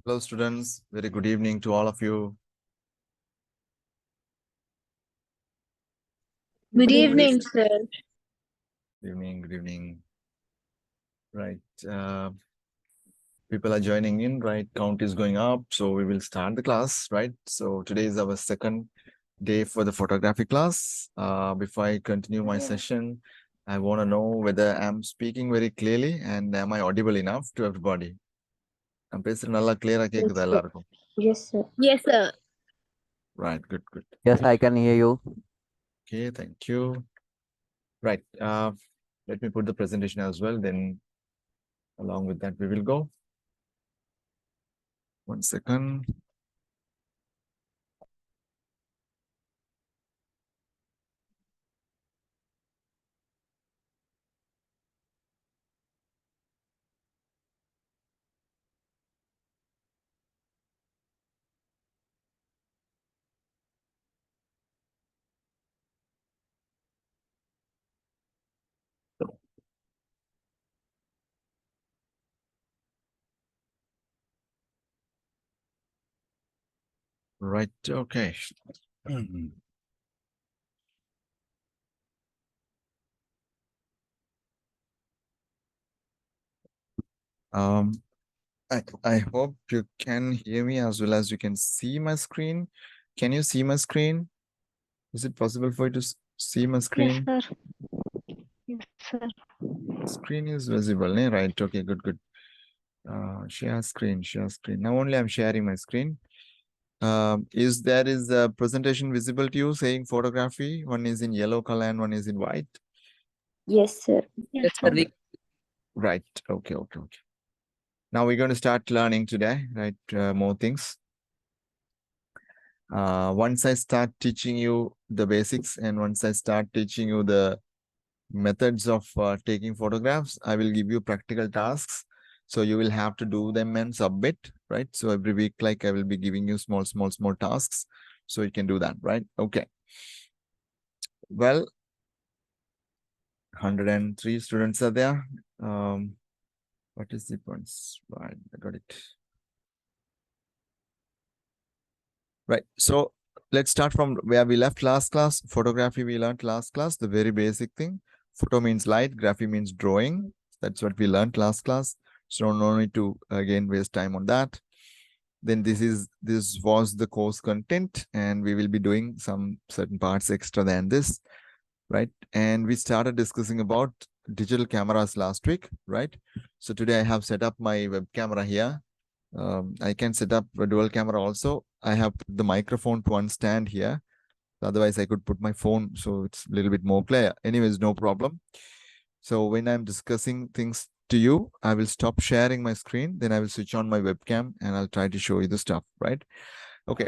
Hello, students. Very good evening to all of you. Good evening, sir. Good evening. Good evening. Right. People are joining in, right? Count is going up. So we will start the class, right? So today is our second day for the photography class. Before I continue my session, I want to know whether I'm speaking very clearly and am I audible enough to everybody? I'm பேசுறது நல்லா clear ஆ கேக்குதா எல்லாருக்கும்? Yes, sir. Yes, sir. Right. Good. Good. Yes, I can hear you. Okay. Thank you. Right. Let me put the presentation as well. Then along with that, we will go. 1 second. Right. Okay. Um, I hope you can hear me as well as you can see my screen. Can you see my screen? Is it possible for you to see my screen? Yes, sir. Yes, sir. Screen is visible, eh? Right. Okay, good, good. Share screen. Now only I'm sharing my screen. Is a presentation visible to you saying photography? One is in yellow color and one is in white. Yes, sir. Yes, sir. Right. Okay. Now we're going to start learning today, right? More things. Once I start teaching you the basics and once I start teaching you the methods of taking photographs, I will give you practical tasks. So you will have to do them and submit, right? So every week, like I will be giving you small tasks. So you can do that, right? Okay. Well, 103 students are there. What is the points? Right, I got it. Right. So let's start from where we left last class. Photography we learned last class, the very basic thing. Photo means light, graphy means drawing. That's what we learned last class. So no need to again waste time on that. Then this was the course content, and we will be doing some certain parts extra than this, right? And we started discussing about digital cameras last week, right? So today I have set up my web camera here. I can set up a dual camera also. I have put the microphone to one stand here. Otherwise, I could put my phone, so it's a little bit more clear. Anyways, no problem. So when I'm discussing things to you, I will stop sharing my screen. Then I will switch on my webcam and I'll try to show you the stuff, right? Okay.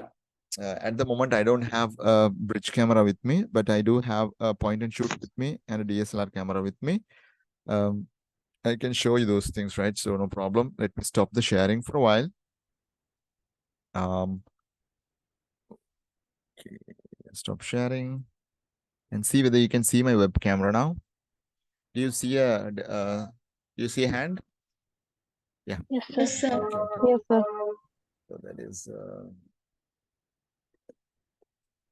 At the moment, I don't have a bridge camera with me, but I do have a point and shoot with me and a DSLR camera with me. I can show you those things, right? So no problem. Let me stop the sharing for a while. Okay, stop sharing and see whether you can see my web camera now. Do you see a hand? Yeah. Yes, sir. Yes, sir. Yes, sir. So that is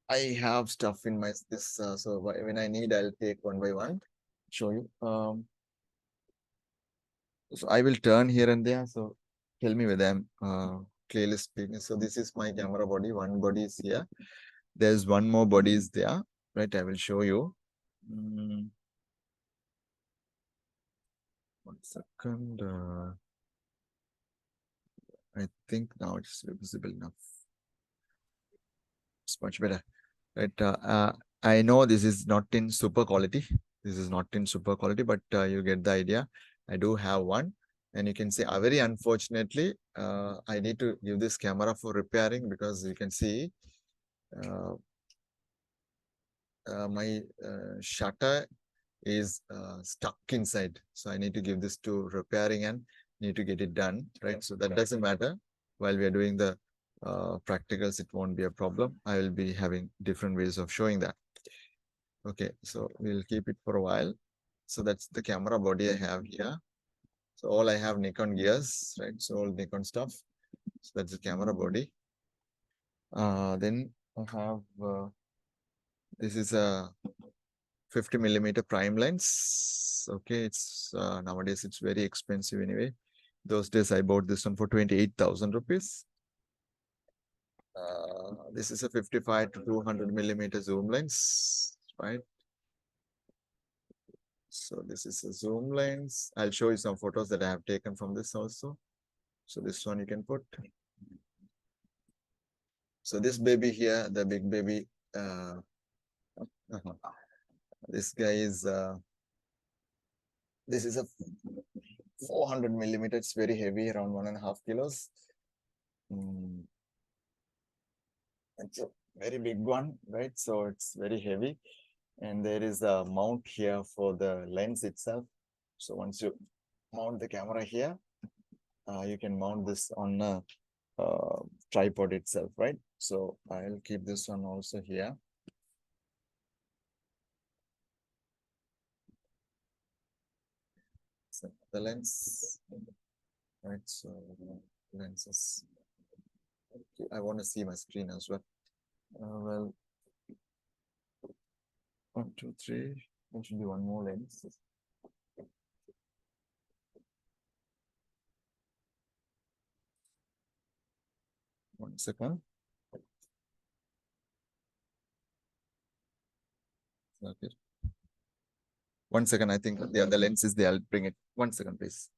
I have stuff in my so when I need, I'll take one by one, show you. So I will turn here and there. So tell me whether I'm clearly speaking. So this is my camera body. One body is here. There's one more body is there, right? I will show you. 1 second. I think now it's visible enough. It's much better, right? I know this is not in super quality. This is not in super quality, but you get the idea. I do have one, and you can see, very unfortunately, I need to give this camera for repairing because you can see my shutter is stuck inside. So I need to give this to repairing and need to get it done, right? So that doesn't matter. While we are doing the practicals, it won't be a problem. I will be having different ways of showing that. Okay, so we'll keep it for a while. So that's the camera body I have here. So all I have Nikon gears, right? So all Nikon stuff. So that's the camera body. Then I have this is a 50 millimeter prime lens. Okay, it's nowadays it's very expensive anyway. Those days I bought this one for 28,000 rupees. This is a 55 to 200 millimeter zoom lens, right? So this is a zoom lens. I'll show you some photos that I have taken from this also. So this one you can put. So this baby here, the big baby, this guy is, this is a 400 millimeter. It's very heavy, around 1.5 kilos. It's a very big one, right? So it's very heavy. And there is a mount here for the lens itself. So once you mount the camera here, you can mount this on a tripod itself, right? So I'll keep this one also here. So the lens, right? So lenses. Okay, I want to see my screen as well. Well, 1, 2, 3. There should be one more lens. One second. Okay. 1 second. I think the other lens is there. I'll bring it. 1 second, please.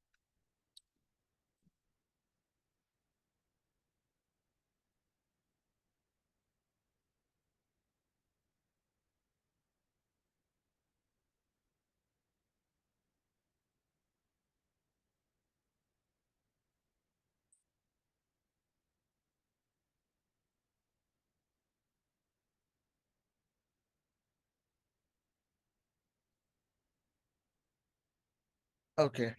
Okay.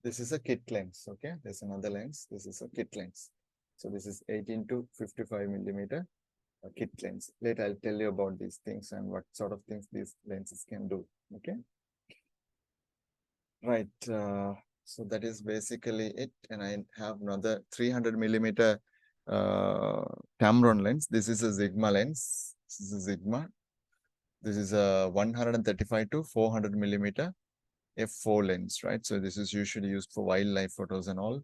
This is a kit lens. Okay. There's another lens. This is a kit lens. So this is 18 to 55 millimeter kit lens. Later I'll tell you about these things and what sort of things these lenses can do. Okay. Right. So that is basically it. And I have another 300 millimeter Tamron lens. This is a Sigma lens. This is a Sigma. This is a 135 to 400 millimeter f4 lens, right? So this is usually used for wildlife photos and all.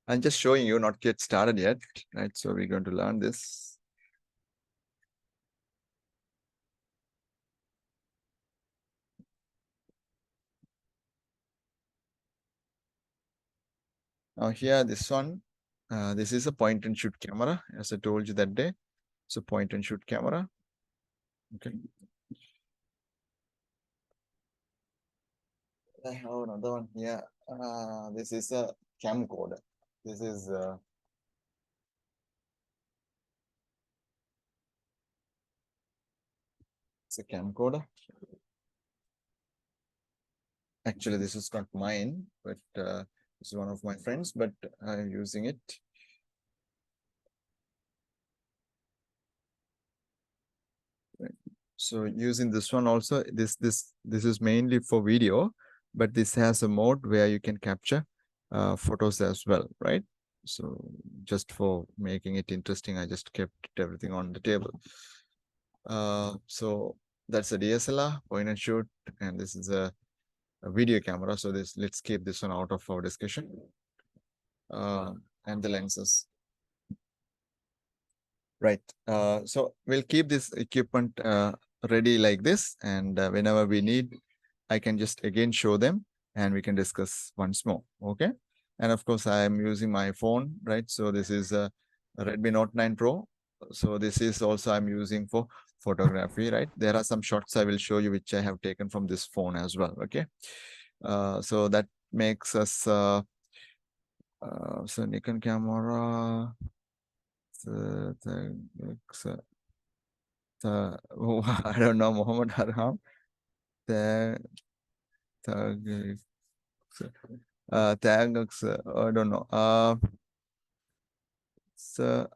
I'm just showing you, not get started yet, right? So we're going to learn this. Now here, this one, this is a point and shoot camera, as I told you that day. So point and shoot camera. Okay. I have another one here. This is a camcorder. This is it's a camcorder. Actually, this is not mine, but this is one of my friends, but I'm using it. Right. So using this one also, this is mainly for video, but this has a mode where you can capture photos as well, right? So just for making it interesting, I just kept everything on the table. So that's a DSLR, point and shoot, and this is a video camera. So let's keep this one out of our discussion. And the lenses. Right. So we'll keep this equipment ready like this, and whenever we need, I can just again show them and we can discuss once more. Okay. And of course, I am using my phone, right? So this is a Redmi Note 9 Pro. So this is also I'm using for photography, right? There are some shots I will show you which I have taken from this phone as well. Okay. So that makes us so Nikon camera. I don't know Muhammad Arham. I don't know. So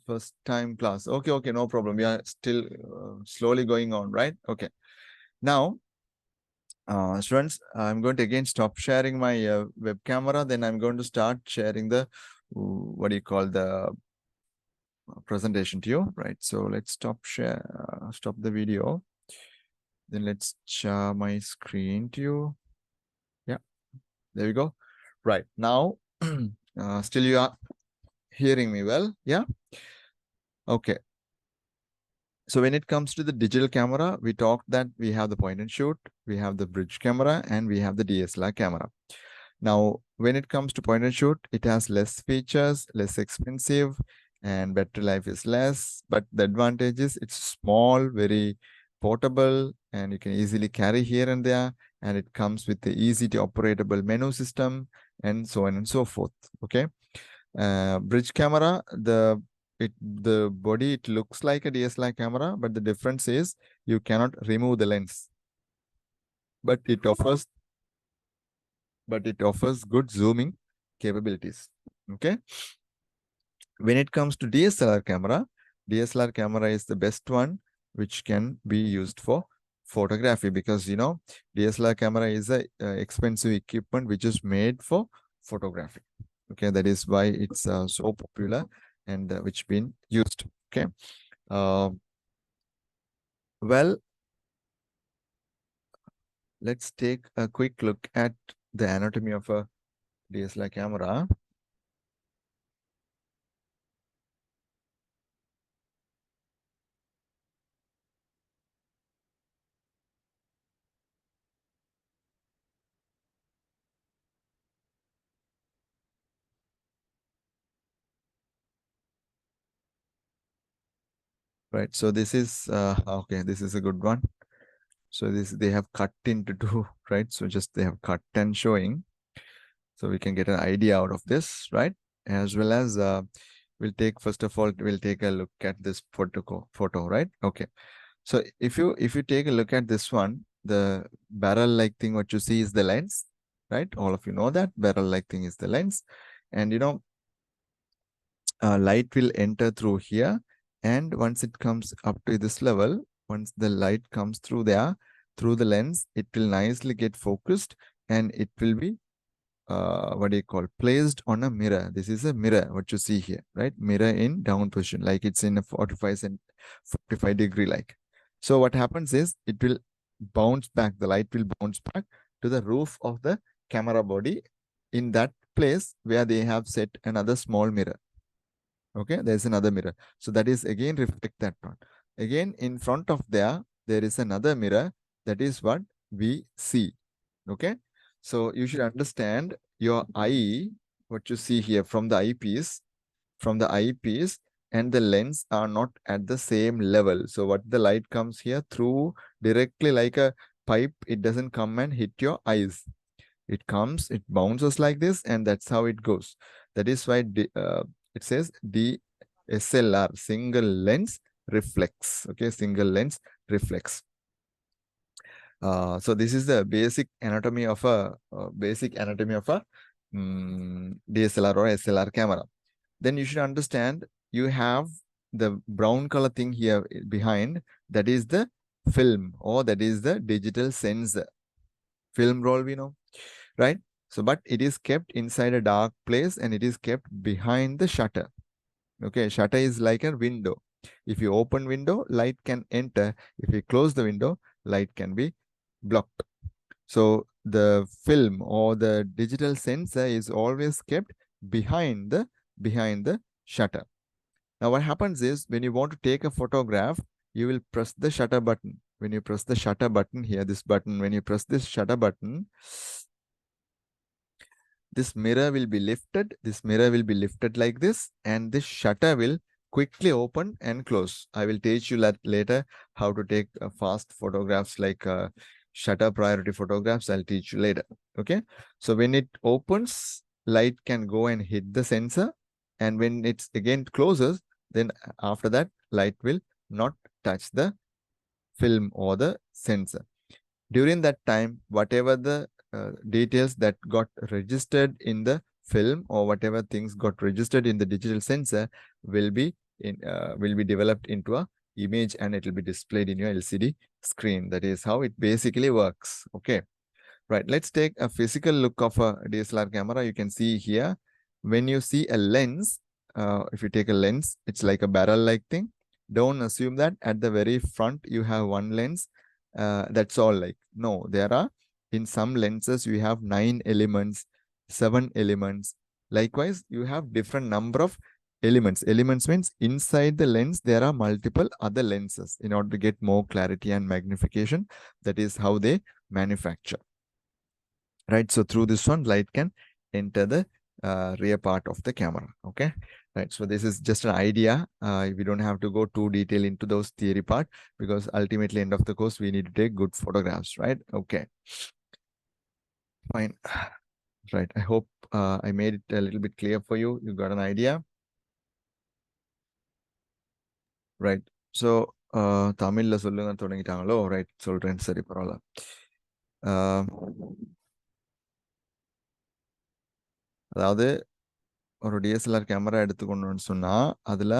first time class. Okay, no problem. We are still slowly going on, right? Okay. Now, Students, I'm going to again stop sharing my web camera. Then I'm going to start sharing the, what do you call, the presentation to you, right? So let's stop the video. Then let's share my screen to you. Yeah, there we go. Right now, still you are hearing me well? Yeah. Okay. So when it comes to the digital camera, we talked that we have the point and shoot, we have the bridge camera, and we have the DSLR camera. Now, when it comes to point and shoot, it has less features, less expensive, and battery life is less. But the advantage is it's small, very portable, and you can easily carry here and there. And it comes with the easy to operatable menu system, and so on and so forth. Okay. Bridge camera, the body, it looks like a DSLR camera, but the difference is you cannot remove the lens. But it offers good zooming capabilities. Okay. When it comes to DSLR camera is the best one which can be used for photography, because DSLR camera is a expensive equipment which is made for photography. Okay, that is why it's so popular and which been used. Okay. Well, let's take a quick look at the anatomy of a DSLR camera. Right, so this is okay, this is a good one. So this they have cut into two, right? So just they have cut and showing, so we can get an idea out of this, right? As well as we'll take, first of all, we'll take a look at this photo, right? Okay. So if you take a look at this one, the barrel-like thing, what you see is the lens, right? All of you know that barrel-like thing is the lens, and light will enter through here, and once it comes up to this level, once the light comes through there, through the lens, it will nicely get focused, and it will be what do you call, placed on a mirror. This is a mirror, what you see here, right? Mirror in down position, like it's in a 45 degree like. So what happens is it will bounce back, the light will bounce back to the roof of the camera body in that place where they have set another small mirror. Okay, there's another mirror. So that is again reflect that one. Again, in front of there is another mirror. That is what we see. Okay. So you should understand your eye, what you see here from the eyepiece, and the lens are not at the same level. So what the light comes here through directly like a pipe, it doesn't come and hit your eyes. It comes, it bounces like this, and that's how it goes. That is why it says DSLR, single lens reflex. Okay, single lens reflex. So this is the basic anatomy of a DSLR or SLR camera. Then you should understand you have the brown color thing here behind. That is the film, or that is the digital sensor. Film roll, we know, right? So, but it is kept inside a dark place, and it is kept behind the shutter. Okay, shutter is like a window. If you open window, light can enter. If you close the window, light can be blocked. So the film or the digital sensor is always kept behind the shutter. Now what happens is, when you want to take a photograph, you will press the shutter button. When you press the shutter button here, this button, when you press this shutter button, this mirror will be lifted. This mirror will be lifted like this, and this shutter will quickly open and close. I will teach you later how to take fast photographs, like shutter priority photographs. I'll teach you later. Okay. So when it opens, light can go and hit the sensor. And when it's again closes, then after that, light will not touch the film or the sensor. During that time, whatever the details that got registered in the film, or whatever things got registered in the digital sensor, will be developed into a image, and it will be displayed in your LCD screen. That is how it basically works. Okay. Right, let's take a physical look of a DSLR camera. You can see here, when you see a lens, if you take a lens, it's like a barrel-like thing. Don't assume that at the very front you have one lens. That's all. Like, no, there are, in some lenses, you have 9 elements, 7 elements. Likewise, you have different number of elements. Elements means inside the lens, there are multiple other lenses in order to get more clarity and magnification. That is how they manufacture. Right, so through this one, light can enter the rear part of the camera. Okay, right, so this is just an idea. We don't have to go too detail into those theory part, because ultimately end of the course we need to take good photographs, right? Okay, fine. Right, I hope I made it a little bit clear for you. You got an idea, right? So தமிழ்ல சொல்லுங்க தொடங்கிட்டாங்களோ? Right, சொல்றேன், சரி, பரவாயில்ல. அதாவது ஒரு DSLR camera எடுத்துக்கணும்னு சொன்னா அதுல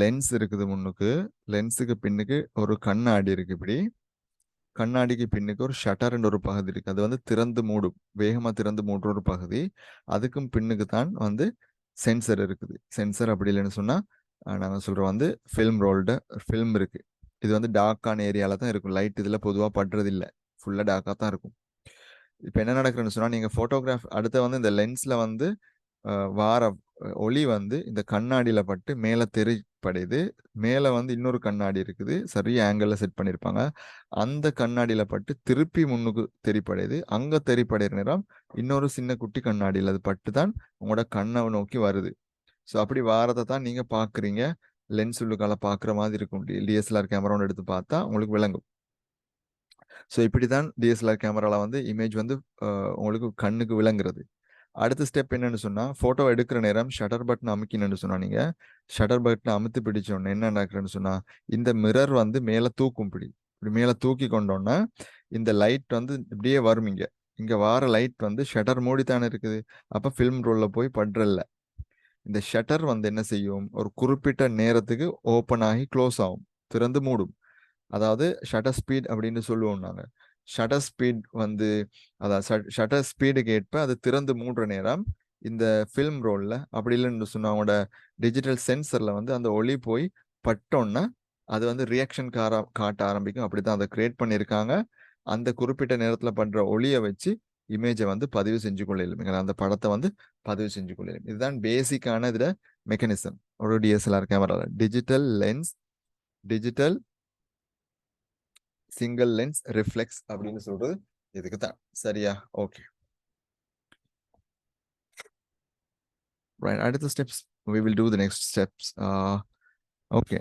லென்ஸ் இருக்குது முன்னுக்கு, லென்ஸுக்கு பின்னுக்கு ஒரு கண்ணாடி இருக்கு. இப்படி கண்ணாடிக்கு பின்னுக்கு ஒரு ஷட்டர்ன்ற ஒரு பகுதி இருக்கு. அது வந்து திறந்து மூடும், வேகமா திறந்து மூடுற ஒரு பகுதி. அதுக்கும் பின்னுக்கு தான் வந்து சென்சர் இருக்குது. சென்சர் அப்படி இல்லைன்னு சொன்னா நாங்க சொல்றோம் வந்து ஃபில்ம் ரோல்டு ஃபில்ம் இருக்கு. இது வந்து டார்க்கான ஏரியால தான் இருக்கும். லைட் இதுல பொதுவா படுறது இல்லை, ஃபுல்லா டார்க்கா தான் இருக்கும். இப்போ என்ன நடக்குதுன்னு சொன்னா, நீங்க போட்டோகிராஃப் அடுத்த வந்து இந்த லென்ஸ்ல வந்து வார ஒளி வந்து இந்த கண்ணாடியில பட்டு மேல தெரிப்படையுது. மேல வந்து இன்னொரு கண்ணாடி இருக்குது, சரியா ஆங்கிள் செட் பண்ணிருப்பாங்க. அந்த கண்ணாடியில பட்டு திருப்பி முன்னுக்கு தெரிப்படையுது. அங்க தெரிப்படைகிற நேரம் இன்னொரு சின்ன குட்டி கண்ணாடியில் அது பட்டு தான் உங்களோட கண்ணை நோக்கி வருது. ஸோ அப்படி வாரதை தான் நீங்க பாக்குறீங்க. லென்ஸ் உள்ளுக்கால பாக்குற மாதிரி இருக்கும். டிஎஸ்எல்ஆர் கேமரா எடுத்து பார்த்தா உங்களுக்கு விளங்கும். ஸோ இப்படிதான் டிஎஸ்எல்ஆர் கேமரால வந்து இமேஜ் வந்து உங்களுக்கு கண்ணுக்கு விளங்குறது. அடுத்த ஸ்டெப் என்னன்னு சொன்னா, போட்டோ எடுக்கிற நேரம் ஷட்டர் பட்டன் அமுக்கினு சொன்னா, நீங்க ஷட்டர் பட்டன் அமுத்தி பிடிச்சோன்னு என்ன நடக்குதுன்னு சொன்னா, இந்த மிரர் வந்து மேல தூக்கும். இப்படி மேல தூக்கி கொண்டோன்னா இந்த லைட் வந்து இப்படியே வரும். இங்க வார லைட் வந்து ஷட்டர் மூடித்தானே இருக்குது. அப்ப ஃபில்ம் ரோல்ல போய் படுறல்ல. இந்த ஷட்டர் வந்து என்ன செய்யும், ஒரு குறிப்பிட்ட நேரத்துக்கு ஓப்பன் ஆகி க்ளோஸ் ஆகும், திறந்து மூடும். அதாவது ஷட்டர் ஸ்பீட் அப்படின்னு சொல்லுவோம் நாங்க. ஷட்டர் ஸ்பீட் வந்து அதாவது ஷட்டர் ஸ்பீடுக்கு ஏற்ப அது திறந்து மூடுற நேரம் இந்த ஃபில்ம் ரோல்ல அப்படி இல்லைன்னு சொன்னா அவங்களோட டிஜிட்டல் சென்சர்ல வந்து அந்த ஒளி போய் பட்டோன்னா அது வந்து ரியாக்ஷன் காட்ட ஆரம்பிக்கும். அப்படித்தான் அதை கிரியேட் பண்ணியிருக்காங்க. அந்த குறிப்பிட்ட நேரத்துல பண்ற ஒளியை வச்சு இமேஜை வந்து பதிவு செஞ்சு கொள்ளையிலும், அந்த படத்தை வந்து பதிவு செஞ்சு கொள்ளையிலும். இதுதான் பேசிக்கான இதுல மெக்கானிசம் ஒரு டிஎஸ்எல்ஆர் கேமரால. Digital lens, digital single lens reflex அப்படின்னு சொல்றது இதுக்கு தான். சரியா? ஓகே, right, அடுத்த steps we will do the next steps. Okay,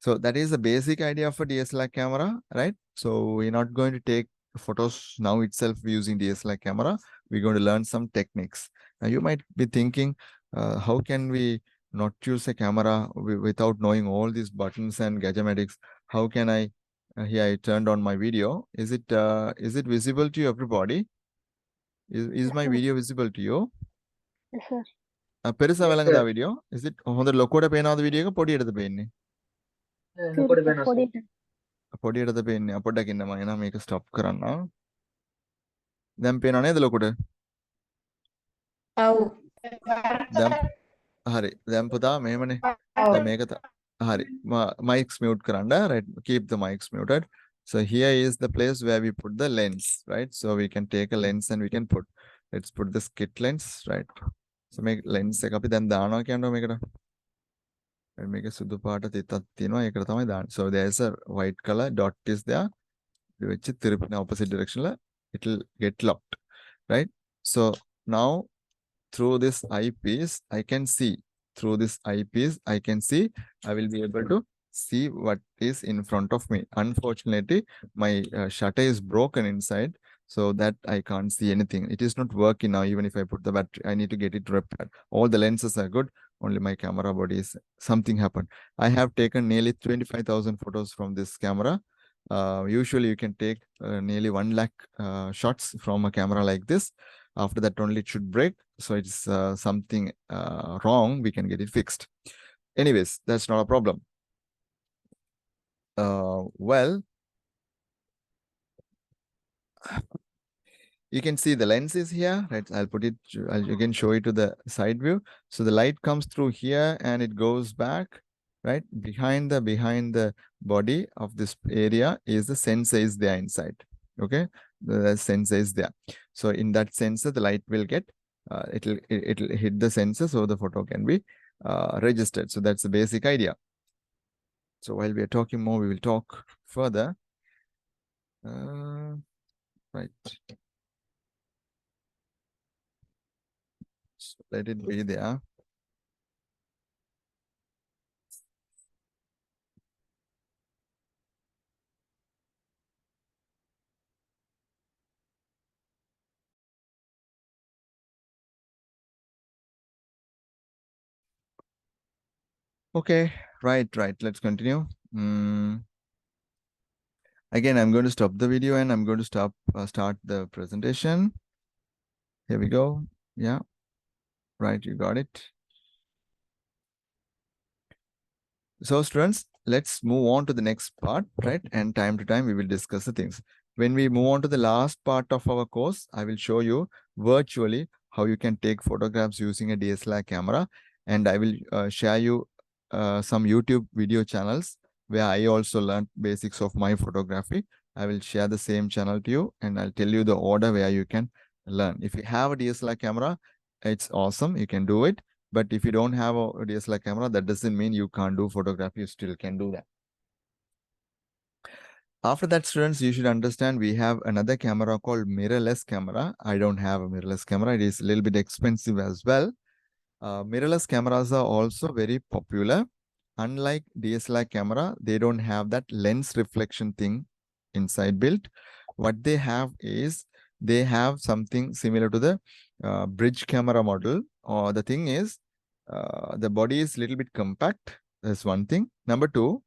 so that is the basic idea of a DSLR camera, right? So we're not going to take photos now itself using DSLR camera. We're going to learn some techniques. Now you might be thinking, how can we not use a camera without knowing all these buttons and gadgetics? How can I here I turned on my video. Is it visible to you, everybody? Is my video visible to you? Yes, sir. பெருசா விளங்குதா video? Is it හොඳ ලොකුවට පේනවද video එක? පොඩි එකට පේන්නේ? පොඩි එකට පේන්නේ. පොඩ්ඩක් ඉන්න මම එනවා මේක ස්ටොප් කරන්න. දැන් පේනව නේද ලොකුට? ඔව්. දැන් හරි. දැන් පුතා මෙහෙමනේ. දැන් මේක හරි. mics mute කරන්න. Right, keep the mics muted. So here is the place where we put the lens, right? So we can take a lens and we can put, let's put this kit lens, right? So make lens එක අපි දැන් දානවා කියනවා මේකට. මේක සුදු පාට තිතක් තියෙනවා, ඒකට තමයි දාන්නේ. So there's a white color dot is there. இது வெச்சு திருப்பின opposite directionல it will get locked, right? So now through this eyepiece I can see, through this eyepiece I can see, I will be able to see what is in front of me. Unfortunately my shutter is broken inside, so that I can't see anything. It is not working now. Even if I put the battery, I need to get it repaired. All the lenses are good, only my camera body is something happened. I have taken nearly 25,000 photos from this camera. Usually you can take nearly 1 lakh shots from a camera like this. After that only it should break. So it's something wrong. We can get it fixed. Anyways, that's not a problem. Well, You can see the lens is here, right? I'll again show it to the side view. So the light comes through here and it goes back, right? Behind the body of this area is the sensor is there inside. Okay, the sensor is there. So in that sensor, the light will get, it'll hit the sensor, so the photo can be registered. So that's the basic idea. So while we are talking more, we will talk further. Right. So let it be there. Okay, right. Let's continue. Again, I'm going to stop the video and I'm going to start the presentation. Here we go. Yeah, right. You got it. So students, let's move on to the next part, right? And time to time, we will discuss the things. When we move on to the last part of our course, I will show you virtually how you can take photographs using a DSLR camera. And I will share you some YouTube video channels where I also learned basics of my photography. I will share the same channel to you and I'll tell you the order where you can learn. If you have a DSLR camera, it's awesome. You can do it. But if you don't have a DSLR camera, that doesn't mean you can't do photography. You still can do that. After that, students, you should understand we have another camera called mirrorless camera. I don't have a mirrorless camera. It is a little bit expensive as well. Mirrorless cameras are also very popular. Unlike DSLR camera, they don't have that lens reflection thing inside built. What they have is they have something similar to the bridge camera model. Or the thing is, the body is a little bit compact. That's one thing. Number two,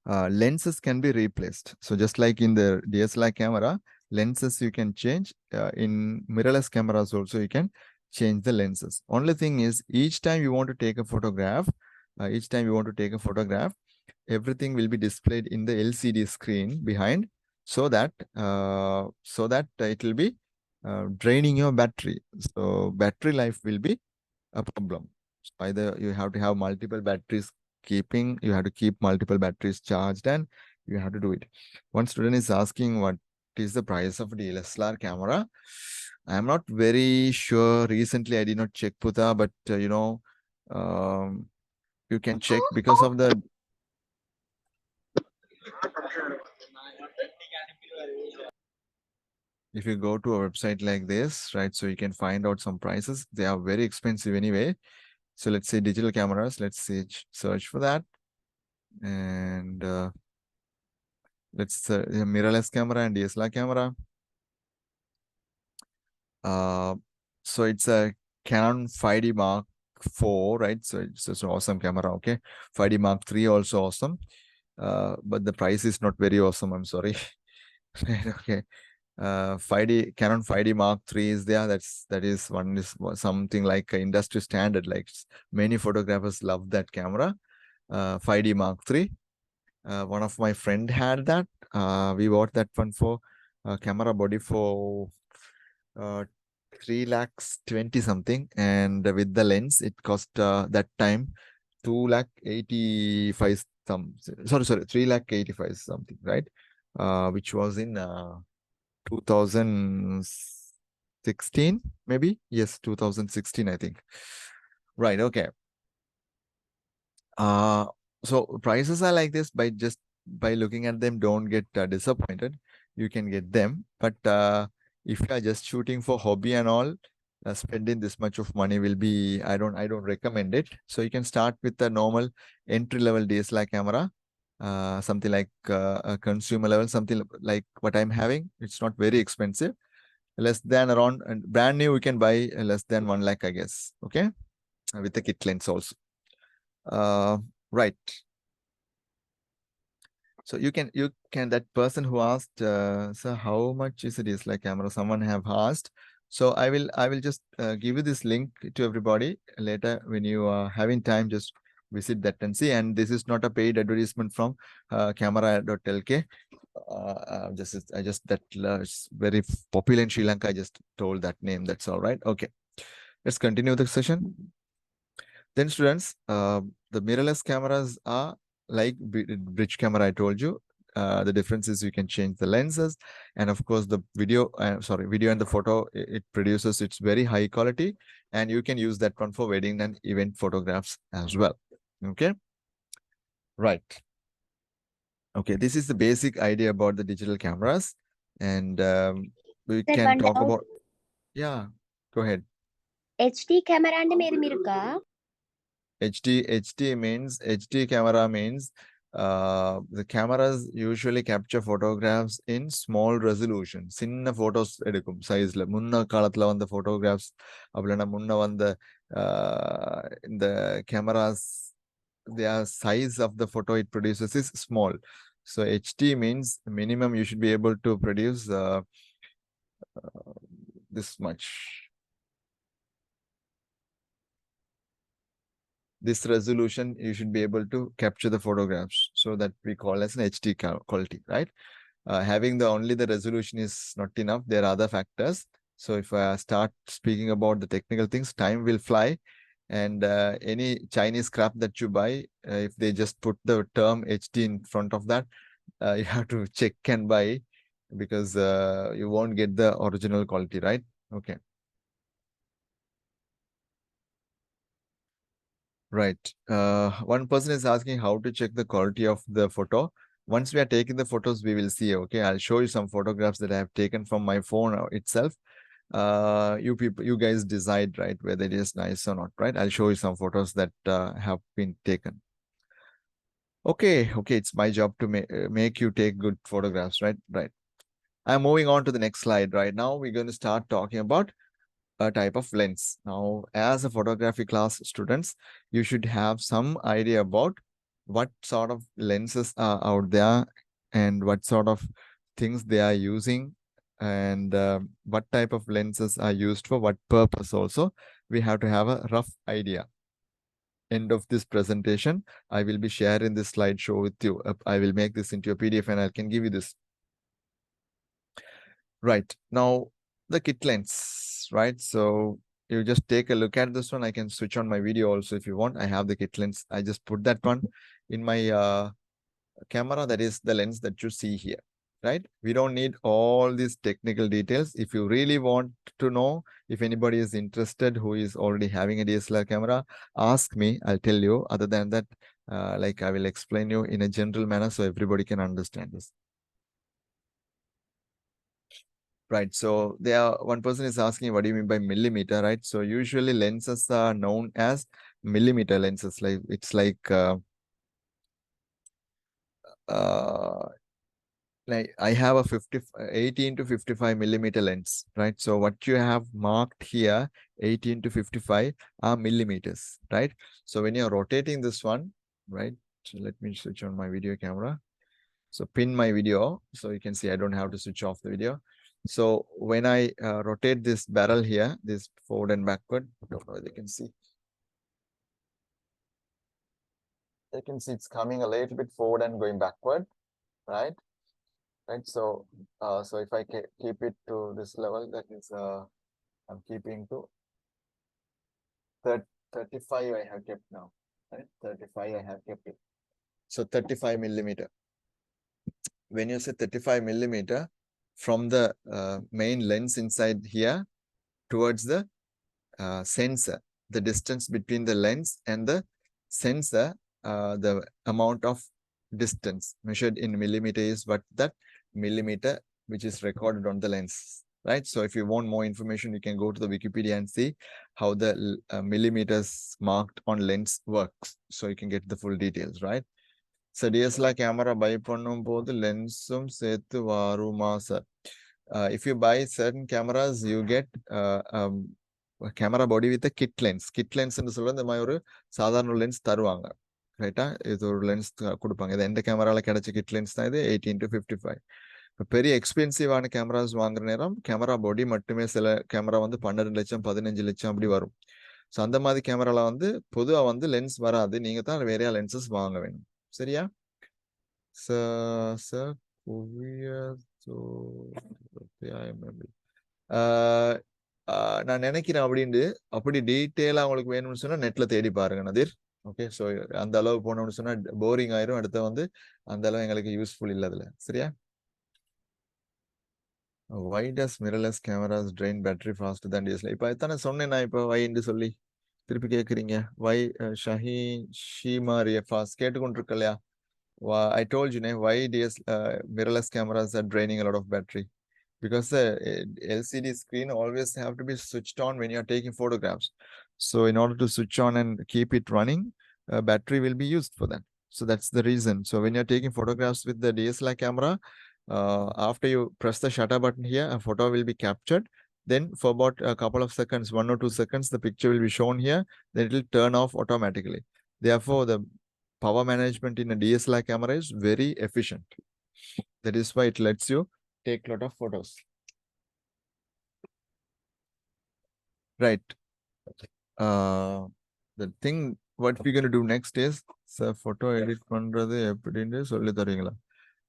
lenses can be replaced. So just like in the DSLR camera, lenses you can change. In mirrorless cameras also you can change the lenses. Only thing is, each time you want to take a photograph, everything will be displayed in the LCD screen behind, so that it will be draining your battery. So battery life will be a problem. So either you have to have multiple batteries you have to keep multiple batteries charged, and you have to do it. One student is asking what is the price of DSLR camera. I'm not very sure. Recently, I did not check, Puta, but you can check because of the. If you go to a website like this, right, so you can find out some prices. They are very expensive anyway. So let's say digital cameras. Let's see, search for that. And let's mirrorless camera and DSLR camera. So it's a Canon 5D Mark IV, right? So it's an awesome camera. Okay, 5D Mark III also awesome, but the price is not very awesome. I'm sorry. Okay, 5D Canon 5D Mark III is there. That is something like an industry standard. Like many photographers love that camera. 5D Mark III. One of my friend had that. We bought that one for camera body for 3 lakhs 20 something, and with the lens it cost that time 2 lakh 85 some. Sorry, 3 lakh 85 something, right? Which was in 2016, maybe. Yes, 2016, I think. Right. Okay. So prices are like this. By looking at them, don't get disappointed. You can get them, but if you are just shooting for hobby and all, spending this much of money will be, I don't recommend it. So you can start with a normal entry-level DSLR camera, something like a consumer level, something like what I'm having. It's not very expensive, less than around, and brand new you can buy less than 1 lakh, I guess. Okay, with the kit lens also. Right. So you can that person who asked, so how much is a DSLR camera? Someone have asked. So I will just give you this link to everybody later. When you are having time, just visit that and see. And this is not a paid advertisement from camera.lk. It's very popular in Sri Lanka. I just told that name. That's all right. Okay, let's continue the session. Then students, the mirrorless cameras are like bridge camera. I told you. The difference is you can change the lenses, and of course the video. Video and the photo it produces. It's very high quality, and you can use that one for wedding and event photographs as well. Okay, right. Okay, this is the basic idea about the digital cameras, and we Sir, can one talk doubt. about. Yeah, go ahead. HD camera and mere mirka. HD camera means the cameras usually capture photographs in small resolution. Sinna photos edukum size la munna kaalathula vanda photographs appadina munna vanda in the cameras their size of the photo it produces is small. So HD means minimum you should be able to produce this much. This resolution, you should be able to capture the photographs. So that we call as an HD quality, right? Having only the resolution is not enough. There are other factors. So if I start speaking about the technical things, time will fly. And any Chinese crap that you buy, if they just put the term HD in front of that, you have to check and buy because you won't get the original quality, right? Okay. Right. One person is asking how to check the quality of the photo. Once we are taking the photos, we will see. Okay, I'll show you some photographs that I have taken from my phone itself. You guys decide, right, whether it is nice or not, right? I'll show you some photos that have been taken. Okay, it's my job to make you take good photographs, right? Right. I'm moving on to the next slide. Right now, we're going to start talking about a type of lens. Now, as a photography class students, you should have some idea about what sort of lenses are out there and what sort of things they are using and what type of lenses are used for what purpose also. We have to have a rough idea. End of this presentation, I will be sharing this slideshow with you. I will make this into a PDF and I can give you this. Right. Now, the kit lens, right? So you just take a look at this one. I can switch on my video also if you want. I have the kit lens. I just put that one in my camera. That is the lens that you see here, right? We don't need all these technical details. If you really want to know, if anybody is interested who is already having a DSLR camera, ask me. I'll tell you. Other than that, like I will explain you in a general manner so everybody can understand this. Right. So one person is asking, what do you mean by millimeter, right? So usually lenses are known as millimeter lenses. Like it's like I have a 18 to 55 millimeter lens, right? So what you have marked here, 18 to 55 are millimeters, right? So when you're rotating this one, right? So let me switch on my video camera. So pin my video so you can see I don't have to switch off the video. So when I rotate this barrel here, this forward and backward, I don't know if they can see. They can see it's coming a little bit forward and going backward, right? Right. So, so if I keep it to this level, that is, I'm keeping to 35. I have kept now, right? 35. I have kept it. So 35 millimeter. When you say 35 millimeter, from the main lens inside here towards the sensor, the distance between the lens and the sensor, the amount of distance measured in millimeter is what that millimeter which is recorded on the lens, right? So if you want more information, you can go to the Wikipedia and see how the millimeters marked on lens works. So you can get the full details, right? So DSLR camera buy pannum podu lensum sethu varuma sir. If you buy certain cameras, you get camera body with a kit lens. Kit lens என்று சொல்றது இந்த மாதிரி ஒரு சாதாரண lens தருவாங்க, ரைட்டா? இது ஒரு லென்ஸ் கொடுப்பாங்க. இது எந்த கேமரால கிடைச்ச கிட் லென்ஸ் தான் இது 18 to 55. இப்போ பெரிய எக்ஸ்பென்சிவான கேமராஸ் வாங்குற நேரம் கேமரா பாடி மட்டுமே சில கேமரா வந்து 12 லட்சம் 15 லட்சம் அப்படி வரும். ஸோ அந்த மாதிரி கேமரால வந்து பொதுவாக வந்து லென்ஸ் வராது. நீங்க தான் வேறையா லென்சஸ் வாங்க வேணும், சரியா? சார் நான் நினைக்கிறேன் அப்படின்ட்டு அப்படி டீட்டெயிலா உங்களுக்கு வேணும்னு சொன்னா நெட்ல தேடி பாருங்க நதீர். ஓகே, ஸோ அந்த அளவு போனோம்னு சொன்னா போரிங் ஆயிரும். அடுத்து வந்து அந்த அளவு எங்களுக்கு யூஸ்ஃபுல் இல்லை அதுல. சரியா? Why does mirrorless cameras drain battery faster than DSLR? இப்போ எத்தனை சொன்னேன் நான் இப்போ வைன்னு சொல்லி திருப்பி கேட்குறீங்க. வை ஷஹீன் ஷீமா ரியஃபாஸ் கேட்டுக்கொண்டிருக்க இல்லையா? I told you, why mirrorless cameras are draining a lot of battery. Because the LCD screen always have to be switched on when you're taking photographs. So in order to switch on and keep it running, battery will be used for that. So that's the reason. So when you're taking photographs with the DSLR camera, after you press the shutter button here, a photo will be captured. Then for about a couple of seconds, 1 or 2 seconds, the picture will be shown here. Then it will turn off automatically. Therefore, the power management in a DSLR camera is very efficient. That is why it lets you take a lot of photos. Right. The thing what we're going to do next is photo edit பண்றது எப்படின்னு சொல்லி தரீங்களா?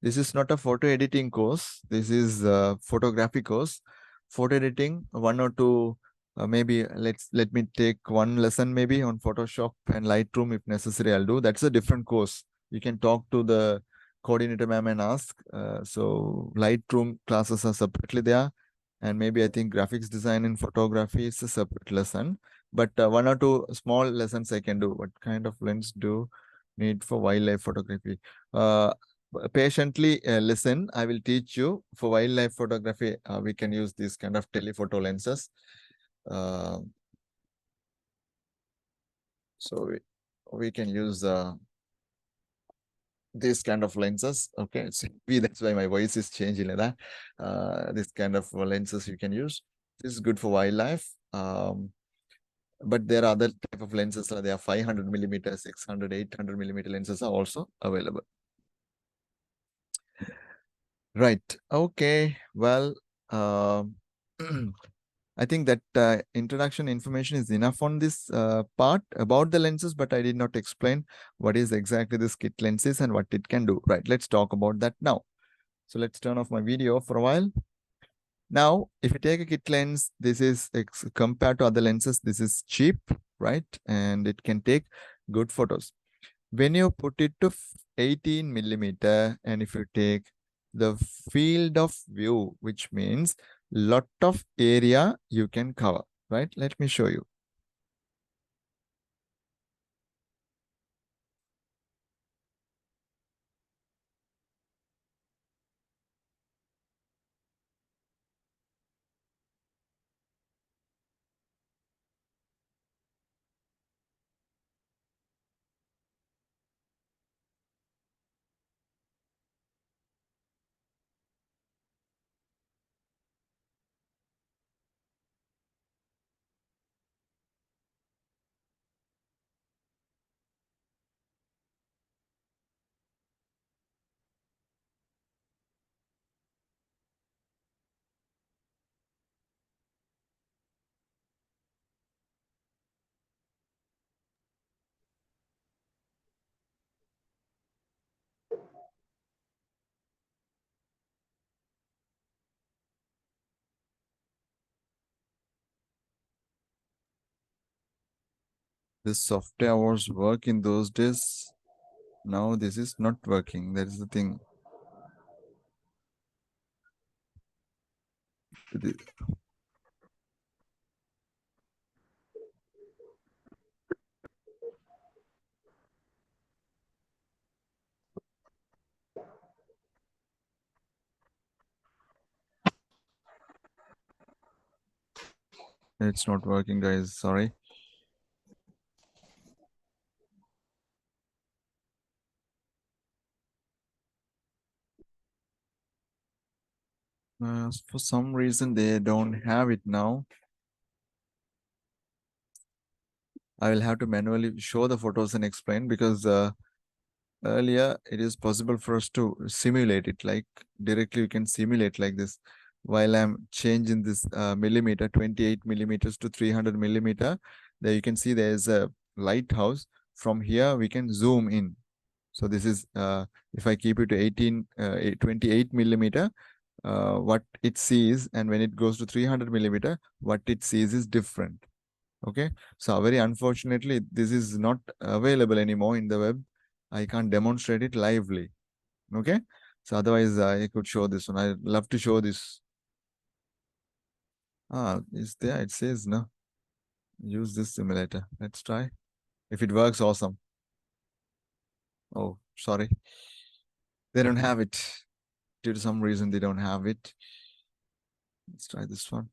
This is not a photo editing course. This is a photography course. Photo editing, 1 or 2, maybe let me take one lesson maybe on Photoshop and Lightroom if necessary. I'll do. That's a different course. You can talk to the coordinator ma'am and ask. So Lightroom classes are separately there. And maybe I think graphics design and photography is a separate lesson. But 1 or 2 small lessons I can do. What kind of lens do need for wildlife photography? Patiently listen. I will teach you. For wildlife photography, we can use these kind of telephoto lenses. So we can use this kind of lenses. Okay, so that's why my voice is changing like that. This kind of lenses you can use. This is good for wildlife. But there are other type of lenses. There are 500 millimeter, 600, 800 millimeter lenses are also available. Right. Okay. Well, I think that introduction information is enough on this part about the lenses, but I did not explain what is exactly this kit lenses and what it can do. Right. Let's talk about that now. So let's turn off my video for a while. Now, if you take a kit lens, this is compared to other lenses, this is cheap, right? And it can take good photos. When you put it to 18 millimeter, and if you take the field of view, which means lot of area you can cover, right? Let me show you. This software was work in those days. Now this is not working. That is the thing. It's not working, guys. Sorry. For some reason, they don't have it now. I will have to manually show the photos and explain, because earlier it is possible for us to simulate it, like directly we can simulate like this. While I'm changing this millimeter, 28 millimeters to 300 millimeter, there you can see there is a lighthouse. From here we can zoom in. So this is, if I keep it to 28 millimeter, what it sees, and when it goes to 300 millimeter, what it sees is different. Okay, so very unfortunately, this is not available anymore in the web. I can't demonstrate it lively. Okay, so otherwise I could show this one. I love to show this. Is there? It says no. Use this simulator. Let's try. If it works, awesome. Oh, sorry. They don't have it. Due to some reason, they don't have it. Let's try this one.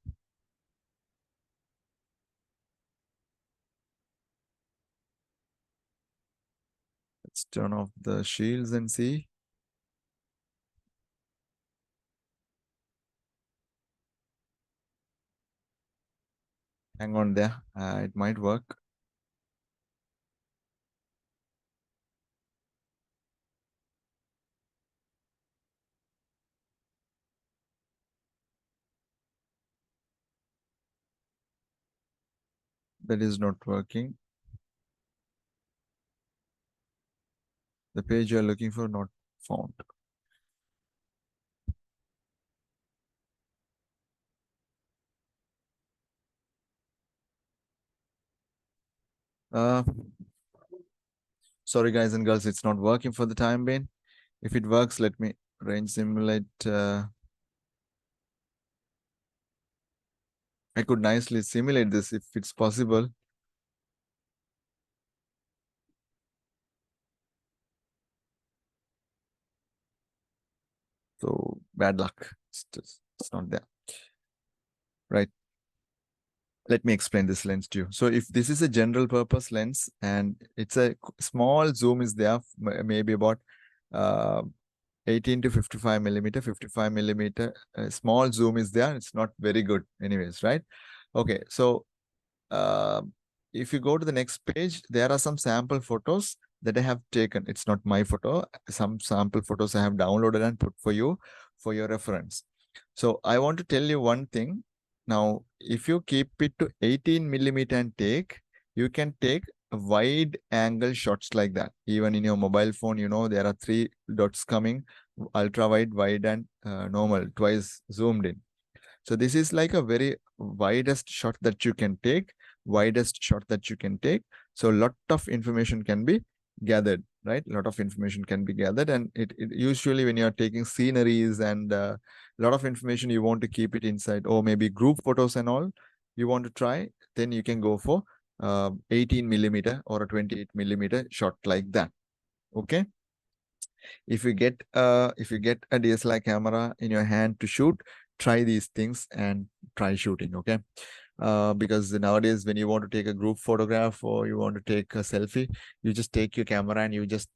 Let's turn off the shields and see. Hang on there. It might work. That is not working. The page you're looking for not found. Sorry, guys and girls, it's not working for the time being. If it works, let me range simulate. I could nicely simulate this if it's possible. So bad luck. It's not there. Right. Let me explain this lens to you. So if this is a general purpose lens and it's a small zoom is there, maybe about 18 to 55 millimeter, 55 millimeter, small zoom is there. It's not very good anyways, right? Okay, so if you go to the next page, there are some sample photos that I have taken. It's not my photo. Some sample photos I have downloaded and put for you for your reference. So I want to tell you one thing. Now, if you keep it to 18 millimeter and take, you can take wide angle shots like that. Even in your mobile phone, you know, there are 3 dots coming, ultra wide, wide, and normal, twice zoomed in. So this is like a very widest shot that you can take, widest shot that you can take. So a lot of information can be gathered, right? A lot of information can be gathered. And it usually when you're taking sceneries and a lot of information, you want to keep it inside, or maybe group photos and all, you want to try, then you can go for 18 millimeter or a 28 millimeter shot like that. Okay. If you get a DSLR camera in your hand to shoot, try these things and try shooting. Okay. Because nowadays when you want to take a group photograph or you want to take a selfie, you just take your camera and you just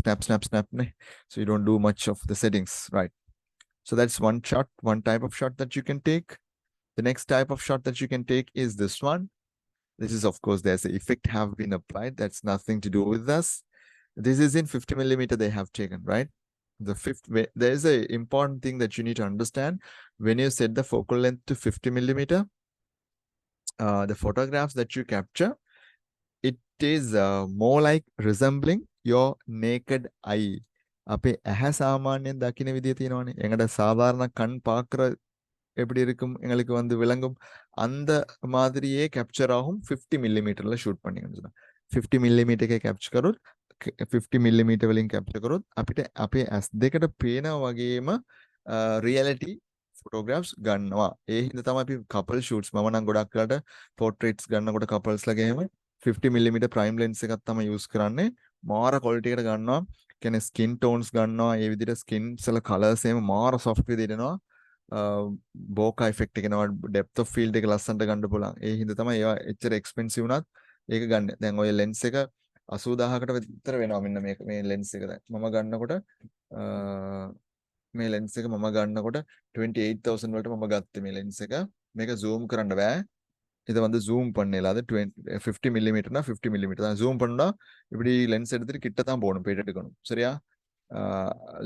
snap. So you don't do much of the settings, right? So that's one type of shot that you can take. The next type of shot that you can take is this one. This is, of course, there's an effect have been applied. That's nothing to do with us. This is in 50 millimeter they have taken, right? There is a important thing that you need to understand. When you set the focal length to 50 millimeter, the photographs that you capture, it is more like resembling your naked eye. අපේ ඇහැ சாமானியம் දකින විදිය තියෙනවානේ. எங்கட சாதாரண கண் பார்க்குற எப்படி இருக்கும் எங்களுக்கு வந்து விளங்கும் அந்த மாதிரியே கேப்சர் ஆகும் 50 millimeterல ஷூட் பண்ணீங்கன்னு சொன்னா 50 millimeter එකේ capture කරොත් 50 millimeter වලින් capture කරොත් අපිට අපේ ඇස් දෙකට පේනා වගේම reality photographs ගන්නවා. ඒ හින්දා තමයි අපි couple shoots මම නම් ගොඩක් වෙලාට portraits ගන්නකොට couples ලගේ එහෙම 50 millimeter prime lens එකක් තමයි use කරන්නේ. මාර quality එකට ගන්නවා. කියන්නේ skin tones ගන්නවා. ඒ විදිහට skin වල colors එහෙම මාර soft විදිහට එනවා. බෝකා ඉෆෙක්ට් එක එනවා depth of field එක ලස්සනට ගන්න පුළුවන්. ඒ හින්දා තමයි ඒවා එච්චර expensive උනත් ඒක ගන්න. දැන් ඔය lens එක 80000කට විතර වෙනවා මෙන්න මේ lens එක දැන්. මම ගන්නකොට මේ lens එක මම ගන්නකොට 28000 වලට මම ගත්තේ මේ lens එක. මේක zoom කරන්න බෑ. இதை வந்து ஜூம் பண்ணல அது 50 மில்லிமீட்டர்னா 50 மில்லிமீட்டர் தான் ஜூம் பண்ணா இப்படி லென்ஸ் எடுத்துட்டு கிட்ட தான் போகணும் போயிட்டு எடுக்கணும் சரியா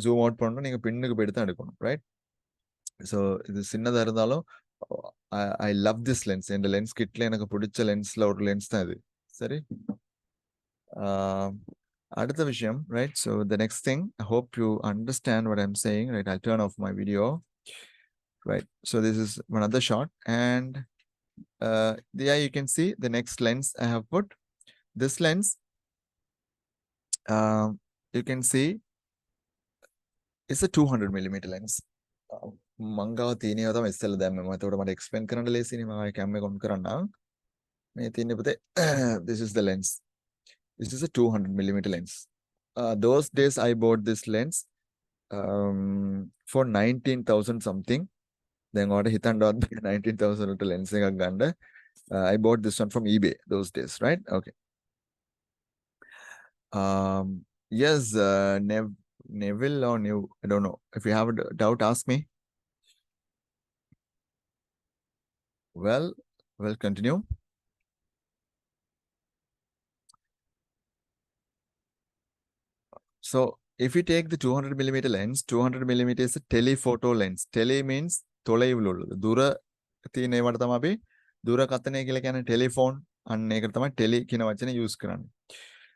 ஜூம் அவுட் பண்ணணும் நீங்க பின்னுக்கு போயிட்டு தான் எடுக்கணும் ரைட் ஸோ இது சின்னதா இருந்தாலும் ஐ லவ் திஸ் லென்ஸ் இந்த லென்ஸ் கிட்ல எனக்கு பிடிச்ச லென்ஸ்ல ஒரு லென்ஸ் தான் இது சரி Adutha vishayam, right? So the next thing, I hope you understand what I'm saying, right? I'll turn off my video, right? So this is another shot, and yeah, you can see the next lens I have put. This lens, you can see, it's a 200 millimeter lens. මංගාව තියෙනව තමයි ඉස්සෙල්ලා දැම්මේ. මම එතකොට මට explain කරන්න ලේසිනේ. මම ආයේ කැම් එක ඔන් කරන්නම්. මේ තියෙන්නේ පුතේ this is the lens. This is a 200 millimeter lens. Those days I bought this lens for 19,000 something. Then order හිතන්නවත් 19,000 වලට lens එකක් ගන්න. I bought this one from eBay those days, right? Okay. Yes, Neville or New, I don't know. If you have a doubt, ask me. Well, continue. So if you take the 200 millimeter lens, 200 millimeter is a telephoto lens. Tele means தொலைவில் உள்ளது. දුර තියෙන ඒවට තමයි අපි දුරකථනය කියලා කියන්නේ telephone. අන්න ඒකට තමයි ටෙලි කියන වචනේ යූස් කරන්නේ.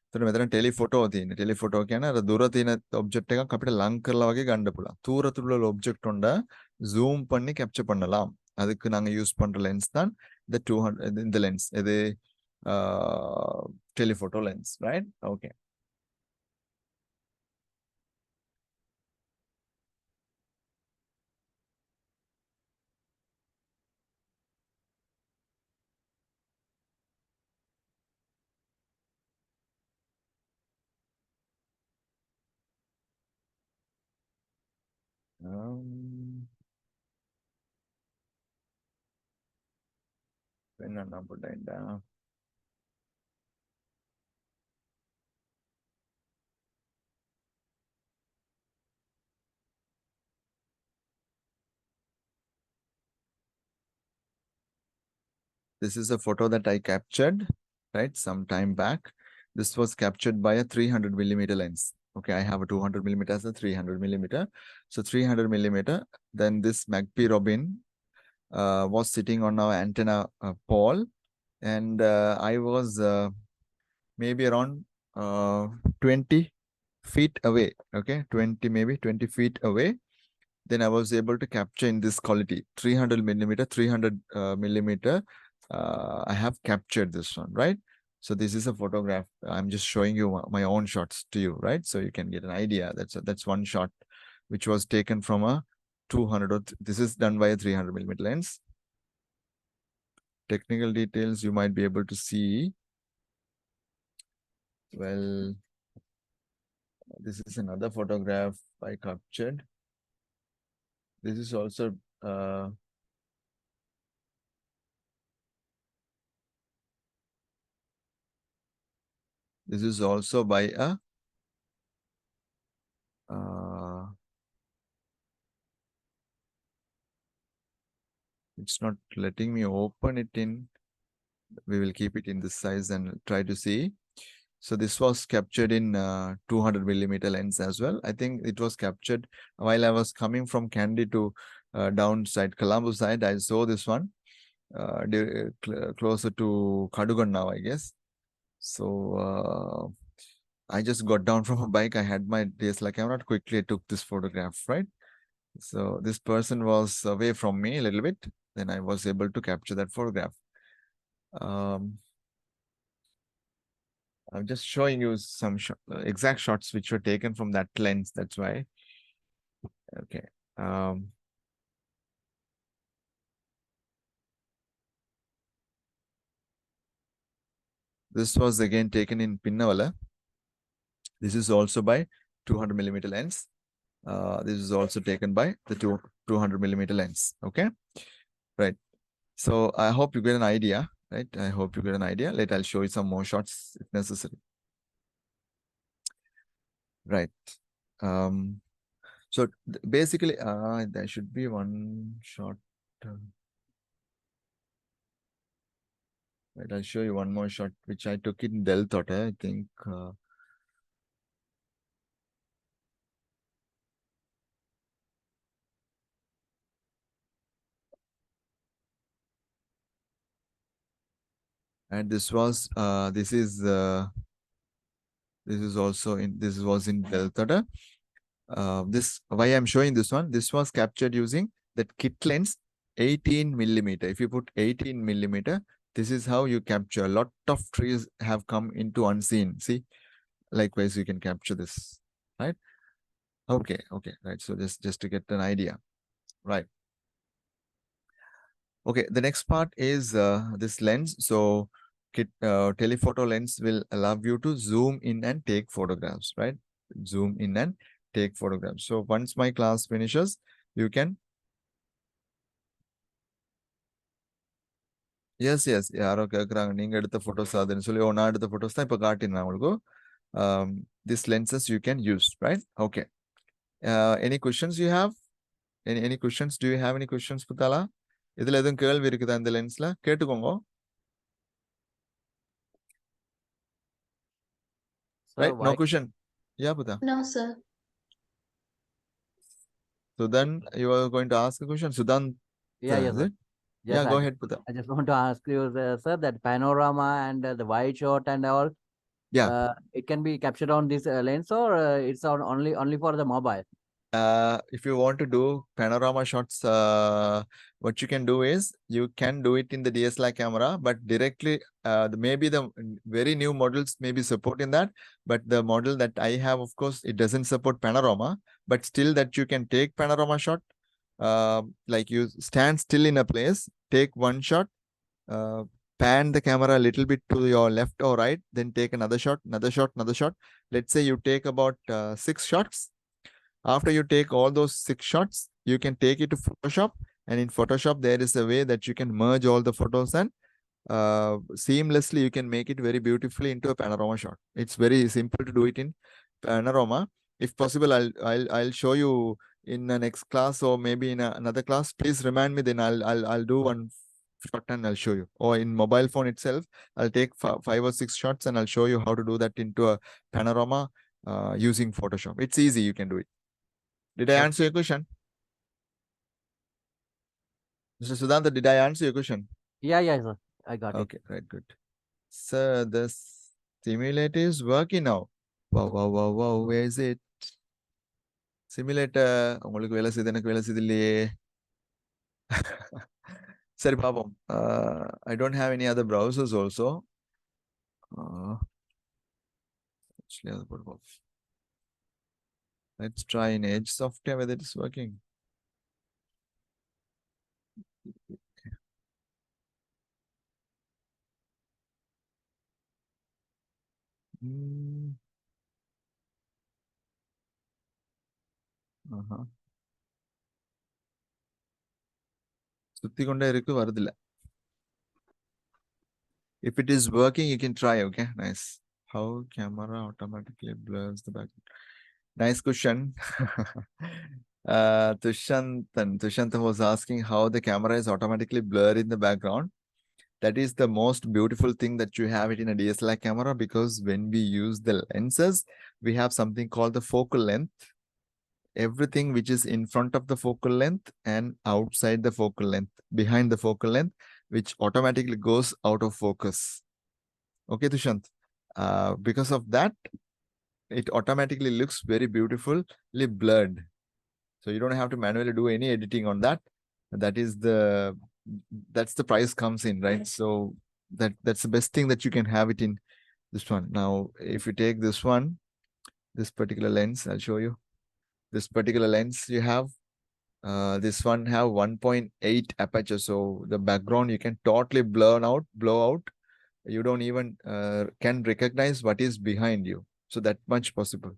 එතකොට මෙතන ටෙලිෆොටෝ තියෙන්නේ. ටෙලිෆොටෝ කියන්නේ අර දුර තියෙන ඔබ්ජෙක්ට් එකක් අපිට ලං කරලා වගේ ගන්න පුළුවන්. தூரத்துல உள்ள ஒப்ஜெக்ட் ஒண்ட ஜூம் பண்ணி கேப்சர் பண்ணலாம். அதுக்கு நாங்க யூஸ் பண்ற லென்ஸ் தான் இந்த 200 இந்த லென்ஸ். இது டெலிஃபோட்டோ லென்ஸ், ரைட்? ஓகே. என்னன்னா போட்டேன்டா. This is a photo that I captured, right, some time back. This was captured by a 300 millimeter lens. Okay, I have a 200 millimeter as a 300 millimeter. So 300 millimeter, then this Magpie Robin was sitting on our antenna pole, and I was maybe around 20 feet away. Okay, 20, maybe 20 feet away. Then I was able to capture in this quality, 300 millimeter, 300 millimeter. I have captured this one, right? So this is a photograph. I'm just showing you my own shots to you, right? So you can get an idea. That's one shot which was taken from a 200, or this is done by a 300 millimeter lens. Technical details you might be able to see. Well, this is another photograph I captured. This is also this is also by a it's not letting me open it in. We will keep it in this size and try to see. So this was captured in 200 millimeter lens as well. I think it was captured while I was coming from Kandy to downside Colombo side. I saw this one closer to Kadugan now, I guess. So I just got down from a bike. I had my DSLR camera. Quickly I took this photograph, right? So this person was away from me a little bit. Then I was able to capture that photograph. I'm just showing you some exact shots which were taken from that lens. That's why. Okay. This was again taken in Pinnavala. This is also by 200 millimeter lens. This is also taken by the 200 millimeter lens. Okay. Right. So I hope you get an idea. Right. I hope you get an idea. Later I'll show you some more shots if necessary. Right. So basically, there should be one shot. Right, I'll show you one more shot which I took in Del Tote, I think. And this was this is This is also this was in Calcutta. This why I'm showing this one. This was captured using that kit lens 18 millimeter. If you put 18 millimeter, this is how you capture. A lot of trees have come into unseen. See, likewise, you can capture this, right? Okay, right. So just to get an idea, right? Okay, the next part is this lens. So telephoto lens will allow you to zoom in and take photographs, right? Zoom in and take photographs. So once my class finishes, you can. Yes, யாரோ கேக்குறாங்க நீங்க எடுத்த photos அதுன்னு சொல்லி நான் எடுத்த photos தான் இப்ப காட்டினேன் உங்களுக்கு. These lenses you can use, right? Okay. Any questions you have? Any questions? Do you have any questions, Putala? இதுல எதுவும் கேள்வி இருக்குதா இந்த லென்ஸ்ல? கேட்டுக்கோங்க. Sir, Right? No question. Yeah, Puta. No, sir. So then you are going to ask a question. Sudan, Yeah, yes, is sir. it? Yes, Yeah, sir. go ahead, Puta. I just want to ask you, sir, that panorama and the wide shot and all. Yeah. It can be captured on this lens, or it's on only for the mobile. If you want to do panorama shots, what you can do is you can do it in the DSLR camera, but directly, maybe the very new models may be supporting that, but the model that I have, of course, it doesn't support panorama, but still that you can take panorama shot, like you stand still in a place, take one shot, pan the camera a little bit to your left or right, then take another shot, another shot, another shot. Let's say you take about 6 shots. After you take all those 6 shots, you can take it to Photoshop. And in Photoshop, there is a way that you can merge all the photos and seamlessly you can make it very beautifully into a panorama shot. It's very simple to do it in panorama. If possible, I'll show you in the next class or maybe in another class. Please remind me, then I'll do one shot and I'll show you. Or in mobile phone itself, I'll take 5 or 6 shots and I'll show you how to do that into a panorama using Photoshop. It's easy, you can do it. Did I answer your question? Mr. Sudhanta, did I answer your question? Yeah, sir. I got it. Okay, right, good. Sir, the simulator is working now. Wow, where is it? Simulator, உங்களுக்கு வேலை செய்து எனக்கு வேலை செய்து இல்லையே. சரி பாப்போம். I don't have any other browsers also. Actually, I'll put off. Let's try in Edge software whether it is working. சுத்திக்கொண்டே இருக்கு வருதில்ல. If it is working, you can try. Okay, nice. How camera automatically blurs the background? Nice question. Tushantan was asking how the camera is automatically blurred in the background. That is the most beautiful thing that you have it in a DSLR camera, because when we use the lenses, we have something called the focal length. Everything which is in front of the focal length and outside the focal length, behind the focal length, which automatically goes out of focus. Okay, Tushant. Because of that, it automatically looks very beautifully blurred. So you don't have to manually do any editing on that. That's the price comes in, right? So that's the best thing that you can have it in this one. Now, if you take this one, this particular lens, I'll show you. This particular lens you have, this one have 1.8 aperture. So the background you can totally blow out. You don't even can recognize what is behind you. So that much possible.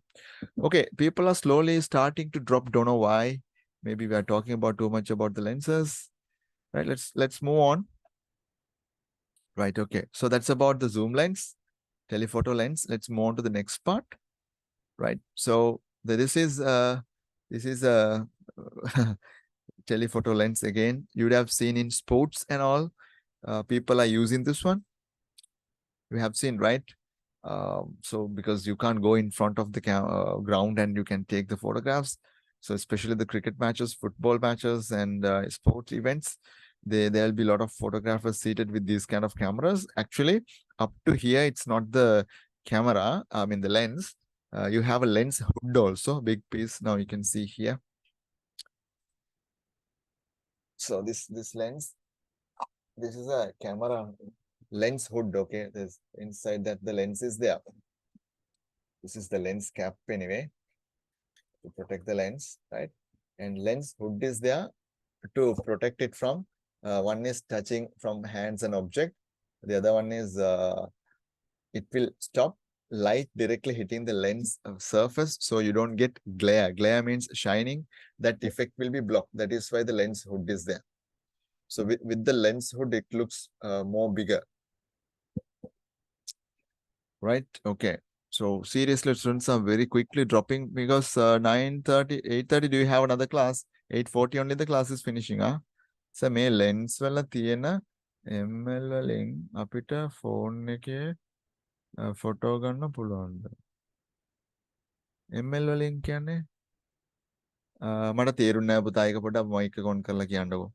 Okay, people are slowly starting to drop. Don't know why. Maybe we are talking about too much about the lenses. Right, let's move on. Right, okay. So that's about the zoom lens, telephoto lens. Let's move on to the next part. Right. So this is a telephoto lens again. You would have seen in sports and all. People are using this one. We have seen, right? So because you can't go in front of the ground and you can take the photographs. So especially the cricket matches, football matches, and sports events, there'll be a lot of photographers seated with these kind of cameras. Actually, up to here, it's not the camera, I mean the lens, you have a lens hood also, big piece. Now you can see here. So this lens, this is a camera lens hood. Okay, there's inside that the lens is there. This is the lens cap anyway, to protect the lens, right? And lens hood is there to protect it from, one is touching from hands and object. The other one is, it will stop light directly hitting the lens surface, so you don't get glare. Glare means shining. That effect will be blocked. That is why the lens hood is there. So with the lens hood, it looks more bigger. Right? Okay. So seriously, students are very quickly dropping because 9:30, 8:30, do you have another class? 8:40 only the class is finishing. So මේ lens වල තියෙන ML වලින් අපිට phone එකේ photo ගන්න පුළුවන්ද? ML වලින් කියන්නේ මට තේරුන්නේ නැහැ පුතා, ඒක පොඩ්ඩක් mic එක on කරලා කියන්නකෝ.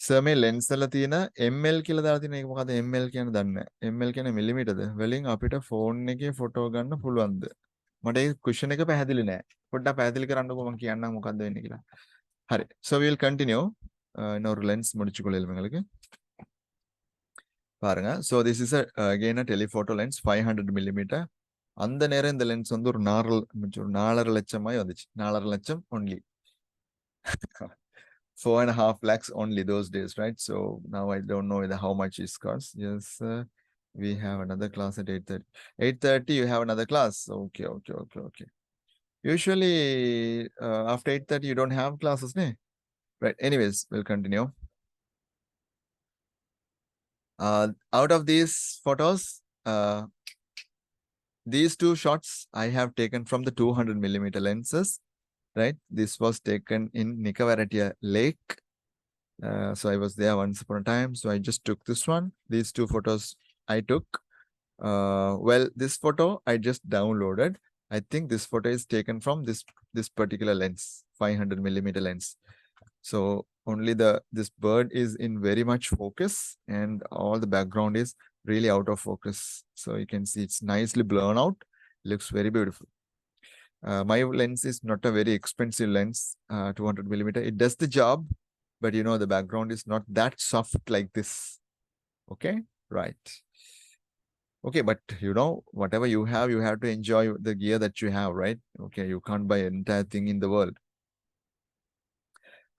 සර් මේ lens වල තියෙන ml කියලා දාලා තියෙන එක මොකද්ද? ml කියන්නේ දන්නේ නැහැ. ml කියන්නේ millimeter ද? වලින් අපිට phone එකේ photo ගන්න පුළුවන්ද? මට ඒ question එක පැහැදිලි නැහැ. පොඩ්ඩක් පැහැදිලි කරන්නකෝ මම කියන්නම් මොකද්ද වෙන්නේ කියලා. හරි. So we will continue. இன்னொரு lens முடிச்சுக்கொள்ளலாம் உங்களுக்கு. பாருங்க. So this is again a telephoto lens 500 millimeter. அந்த நேரம் இந்த lens வந்து ஒரு 4.5 லட்சமாய் வந்துச்சு. 4.5 லட்சம் only. 4.5 lakhs only those days, right? So now I don't know how much it costs. Yes, we have another class at 8:30. 8:30 you have another class. Okay. Usually after 8:30 you don't have classes, ne? Right. Anyways, we'll continue. Out of these photos, these two shots I have taken from the 200 millimeter lenses. Right, this was taken in Nikavaratia Lake. So I was there once upon a time. So I just took this one. These two photos I took. Well, this photo I just downloaded. I think this photo is taken from this particular lens, 500 millimeter lens. So only this bird is in very much focus, and all the background is really out of focus. So you can see it's nicely blown out. Looks very beautiful. My lens is not a very expensive lens, 200 millimeter. It does the job, but you know, the background is not that soft like this. Okay, right. Okay, but you know, whatever you have to enjoy the gear that you have, right? Okay, you can't buy an entire thing in the world.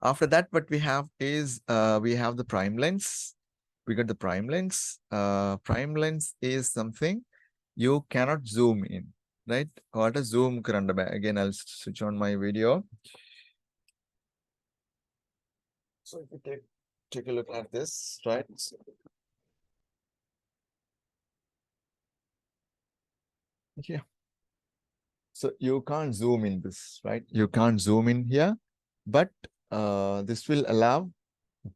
After that, what we have is, we have the prime lens. We got the prime lens. Prime lens is something you cannot zoom in. Right? What a zoom karanda. Again, I'll switch on my video. So if you take a look at this, right? Yeah. So you can't zoom in this, right? You can't zoom in here, but this will allow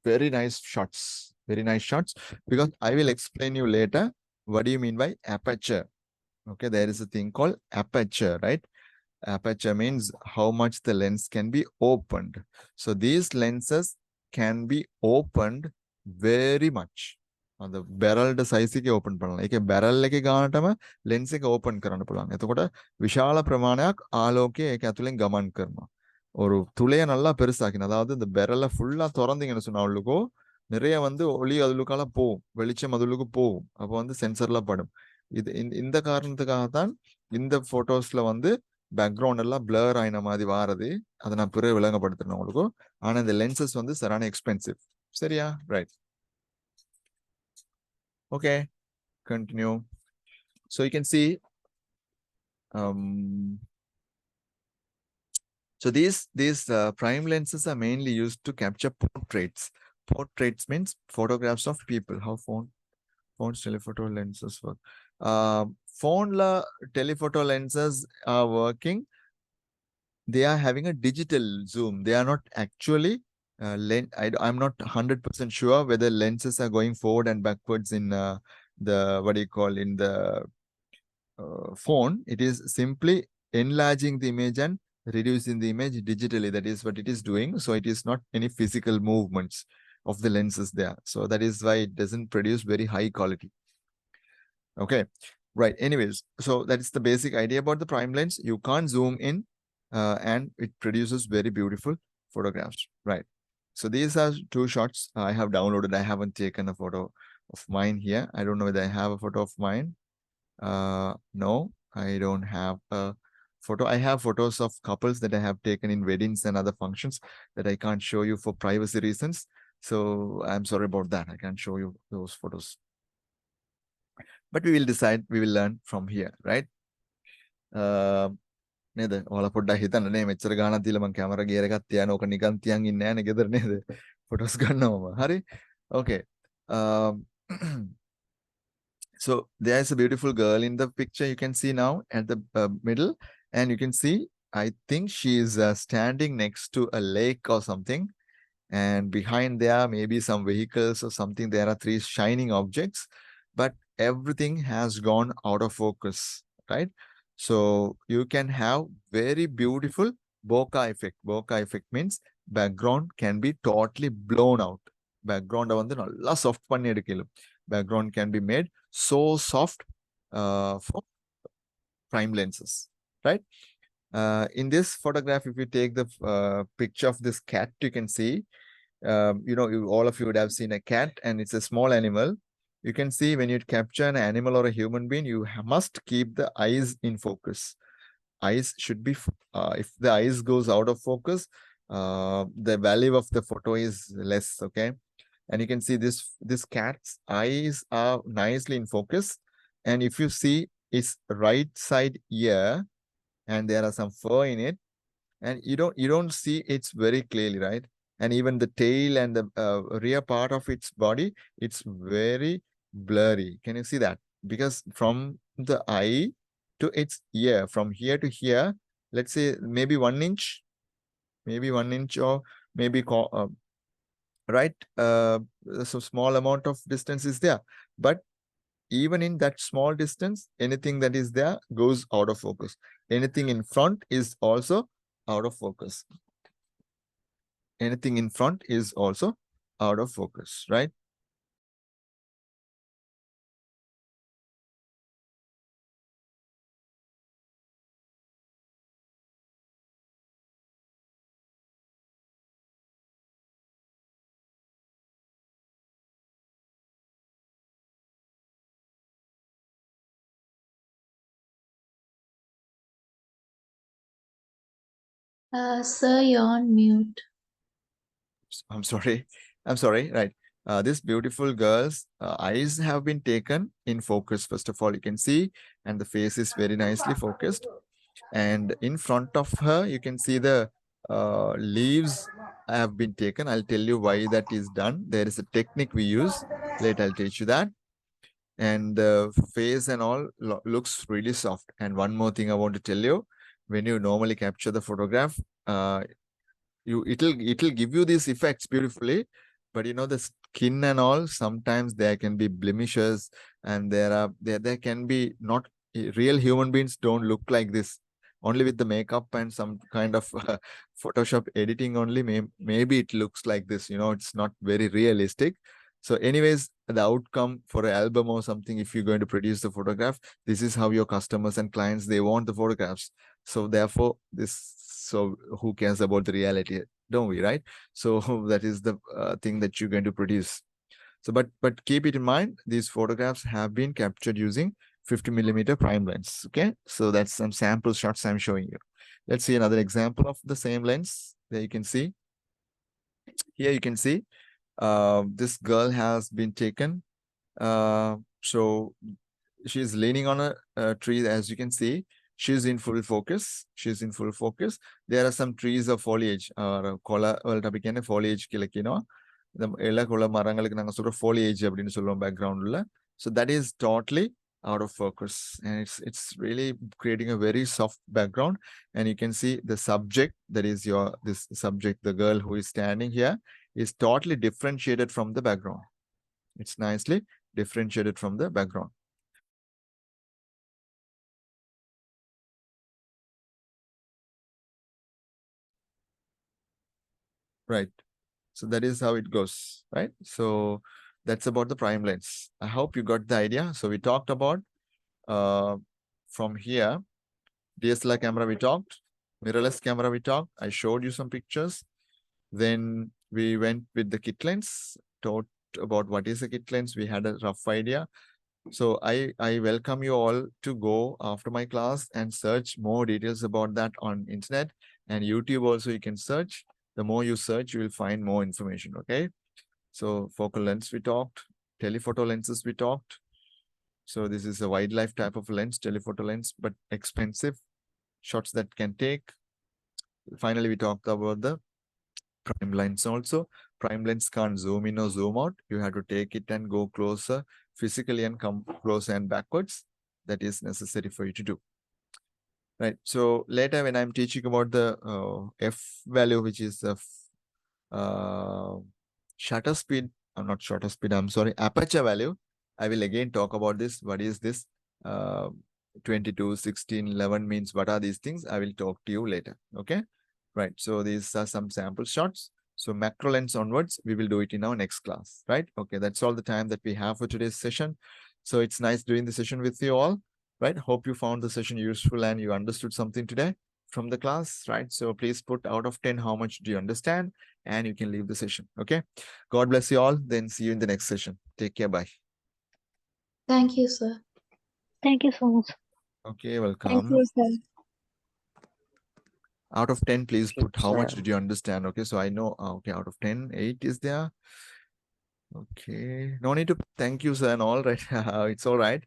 very nice shots. Very nice shots, because I will explain you later what do you mean by aperture. Okay, there is a thing called aperture, right? Aperture means how much the lens can be opened. So these lenses can be opened very much. On the barrel size එක open பண்ணலாம். ඒකේ barrel එකේ ගානටම lens එක open කරන්න පුළුවන්. එතකොට විශාල ප්‍රමාණයක් ආලෝකය ඒක ඇතුලෙන් ගමන් කරනවා. ஒரு துளைய நல்லா பெருசாக்கின, அதாவது இந்த barrel ஃபுல்லா திறந்தீங்கன்னு சொன்னா உள்ளுக்கோ நிறைய வந்து ஒளி அதுலுக்கால போகும், வெளிச்சம் அதுலுக்கு போகும். அப்போ வந்து சென்சர்ல படும். இது இந்த காரணத்துக்காக தான் இந்த போட்டோஸ்ல வந்து பேக்ரவுண்ட் எல்லாம் பிளர் ஆயின மாதிரி வாரது. அதை நான் பிறகு விளங்கப்படுத்துறேன் உங்களுக்கு. ஆனா இந்த லென்சஸ் வந்து சரியான எக்ஸ்பென்சிவ். சரியா? Right. Okay, continue. So you can see, so these prime lenses are mainly used to capture portraits. Portraits means photographs of people. How phone's telephoto lenses work. Phone telephoto lenses are working. They are having a digital zoom. They are not actually I'm not 100% sure whether lenses are going forward and backwards in the what do you call in the phone. It is simply enlarging the image and reducing the image digitally. That is what it is doing. So it is not any physical movements of the lenses there. So that is why it doesn't produce very high quality. Okay, right. Anyways, so that's the basic idea about the prime lens. You can't zoom in and it produces very beautiful photographs, right? So these are two shots I have downloaded. I haven't taken a photo of mine here. I don't know whether I have a photo of mine. No, I don't have a photo. I have photos of couples that I have taken in weddings and other functions that I can't show you for privacy reasons. So I'm sorry about that. I can't show you those photos. But we will decide, we will learn from here, right? නේද? ඔයාලා පොඩ්ඩක් හිතන්න නේ මෙච්චර ගාණක් දීලා මම camera gear එකක් තියාන ඕක නිකන් තියන් ඉන්නේ නැහැ නේ ගෙදර නේද? ෆොටෝස් ගන්නවම. හරි? Okay. Um, so there's a beautiful girl in the picture you can see now at the middle, and you can see I think she is standing next to a lake or something, and behind there maybe some vehicles or something. There are three shining objects, but everything has gone out of focus, right? So you can have very beautiful bokeh effect. Bokeh effect means background can be totally blown out. Background வந்து நல்லா soft பண்ணி எடுக்கலாம். Background can be made so soft for prime lenses, right? In this photograph, if you take the picture of this cat, you can see, you know, all of you would have seen a cat, and it's a small animal. You can see when you capture an animal or a human being, you must keep the eyes in focus. Eyes should be, if the eyes goes out of focus, the value of the photo is less, okay? And you can see this cat's eyes are nicely in focus. And if you see its right side ear, and there are some fur in it, and you don't see it's very clearly, right? And even the tail and the rear part of its body, it's very blurry. Can you see that? Because from the eye to its ear, from here to here, let's say maybe 1 inch, or maybe right, so small amount of distance is there, but even in that small distance, anything that is there goes out of focus. Anything in front is also out of focus. Anything in front is also out of focus, right? Sir, you're on mute. I'm sorry. I'm sorry. Right. This beautiful girl's eyes have been taken in focus. First of all, you can see, and the face is very nicely focused. And in front of her, you can see the leaves have been taken. I'll tell you why that is done. There is a technique we use. Later, I'll teach you that. And the face and all looks really soft. And one more thing I want to tell you, when you normally capture the photograph, it'll give you these effects beautifully, but you know the skin and all, sometimes there can be blemishes, and there can be not real human beings don't look like this. Only with the makeup and some kind of Photoshop editing only, maybe it looks like this, you know, it's not very realistic. So anyways, the outcome for an album or something, if you're going to produce the photograph, this is how your customers and clients, they want the photographs. So therefore so who cares about the reality, don't we, right? So that is the thing that you're going to produce. So but keep it in mind, these photographs have been captured using 50mm prime lens. Okay, so that's some sample shots I'm showing you. Let's see another example of the same lens. There you can see, here you can see this girl has been taken. So she's leaning on a tree, as you can see. She's in full focus. She's in full focus. There are some trees of foliage. Foliage foliage background. So that is totally out of focus, and it's really creating a very soft background. And you can see the subject, that is this subject, the girl who is standing here, is totally differentiated from the background. It's nicely differentiated from the background. Right. So that is how it goes, right? So that's about the prime lens. I hope you got the idea. So we talked about from here, DSLR camera we talked, mirrorless camera we talked. I showed you some pictures. Then we went with the kit lens, taught about what is a kit lens. We had a rough idea. So I welcome you all to go after my class and search more details about that on internet and YouTube also. You can search. The more you search, you will find more information. Okay. So focal lens we talked, telephoto lenses we talked. So this is a wildlife type of lens, telephoto lens, but expensive shots that can take. Finally, we talked about the prime lens also. Prime lens can't zoom in or zoom out. You have to take it and go closer physically and come closer and backwards. That is necessary for you to do. Right. So later when I'm teaching about the f value, which is the shutter speed, not shutter speed, I'm sorry, aperture value, I will again talk about this. What is this? 22, 16, 11 means what are these things? I will talk to you later. Okay. Right. So these are some sample shots. So macro lens onwards, we will do it in our next class. Right. Okay. That's all the time that we have for today's session. So it's nice doing the session with you all. Right. Hope you found the session useful and you understood something today from the class. Right. So please put out of 10, how much do you understand? And you can leave the session. Okay. God bless you all. Then see you in the next session. Take care. Bye. Thank you, sir. Thank you so much. Okay. Welcome. sir. Out of 10, please put how much Sir. did you understand? Okay, so I know, okay, out of 10, 8 is there. Okay, no need to thank you, sir, and all right. It's all right.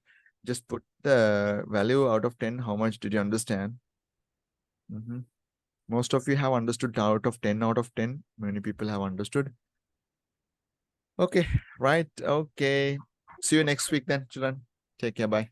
Just put the value out of 10. How much did you understand? Most of you have understood out of 10 out of 10. Many people have understood. Okay, right. Okay. See you next week then, children. Take care. Bye.